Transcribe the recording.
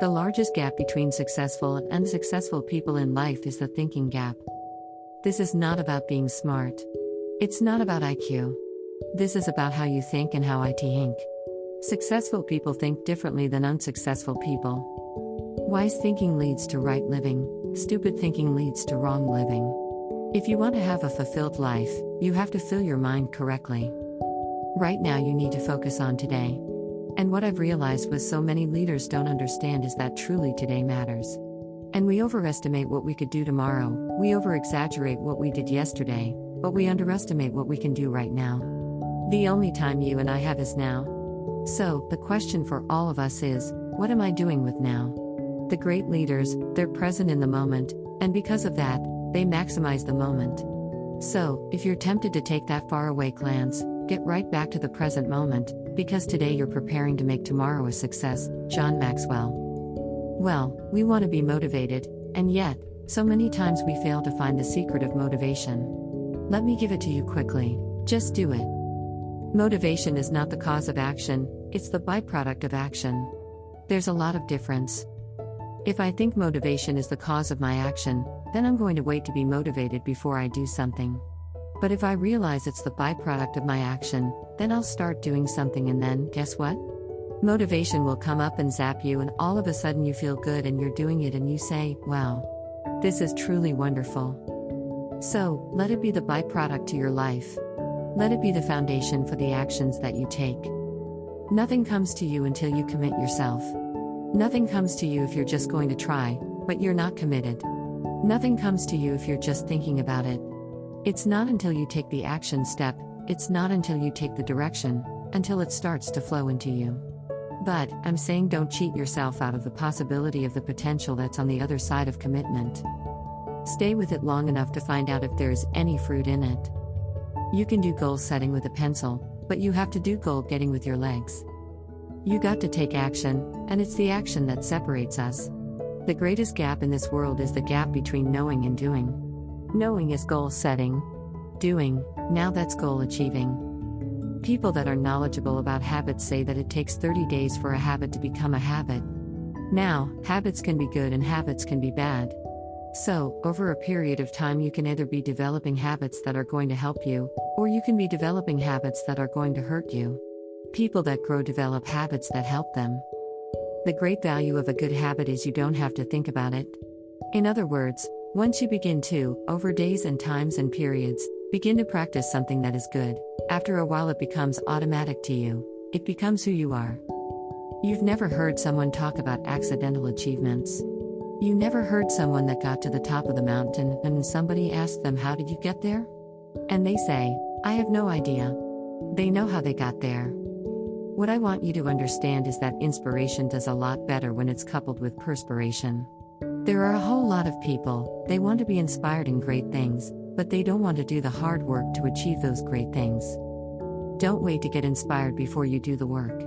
The largest gap between successful and unsuccessful people in life is the thinking gap. This is not about being smart. It's not about IQ. This is about how you think and how I think. Successful people think differently than unsuccessful people. Wise thinking leads to right living, stupid thinking leads to wrong living. If you want to have a fulfilled life, you have to fill your mind correctly. Right now you need to focus on today. And what I've realized was so many leaders don't understand is that truly today matters. And we overestimate what we could do tomorrow, we over-exaggerate what we did yesterday, but we underestimate what we can do right now. The only time you and I have is now. So, the question for all of us is, what am I doing with now? The great leaders, they're present in the moment, and because of that, they maximize the moment. So, if you're tempted to take that faraway glance, get right back to the present moment, because today you're preparing to make tomorrow a success. John Maxwell. Well, we want to be motivated, and yet, so many times we fail to find the secret of motivation. Let me give it to you quickly. Just do it. Motivation is not the cause of action, it's the byproduct of action. There's a lot of difference. If I think motivation is the cause of my action, then I'm going to wait to be motivated before I do something. But if I realize it's the byproduct of my action, then I'll start doing something, and then, guess what? Motivation will come up and zap you, and all of a sudden you feel good and you're doing it and you say, wow, this is truly wonderful. So, let it be the byproduct to your life. Let it be the foundation for the actions that you take. Nothing comes to you until you commit yourself. Nothing comes to you if you're just going to try, but you're not committed. Nothing comes to you if you're just thinking about it. It's not until you take the action step, it's not until you take the direction, until it starts to flow into you. But, I'm saying don't cheat yourself out of the possibility of the potential that's on the other side of commitment. Stay with it long enough to find out if there is any fruit in it. You can do goal setting with a pencil, but you have to do goal getting with your legs. You got to take action, and it's the action that separates us. The greatest gap in this world is the gap between knowing and doing. Knowing is goal setting. Doing, now that's goal achieving. People that are knowledgeable about habits say that it takes 30 days for a habit to become a habit. Now, habits can be good and habits can be bad. So, over a period of time you can either be developing habits that are going to help you, or you can be developing habits that are going to hurt you. People that grow develop habits that help them. The great value of a good habit is you don't have to think about it. In other words, once you begin to, over days and times and periods, begin to practice something that is good, after a while it becomes automatic to you, it becomes who you are. You've never heard someone talk about accidental achievements. You never heard someone that got to the top of the mountain and somebody asked them, how did you get there? And they say, I have no idea. They know how they got there. What I want you to understand is that inspiration does a lot better when it's coupled with perspiration. There are a whole lot of people, they want to be inspired in great things, but they don't want to do the hard work to achieve those great things. Don't wait to get inspired before you do the work.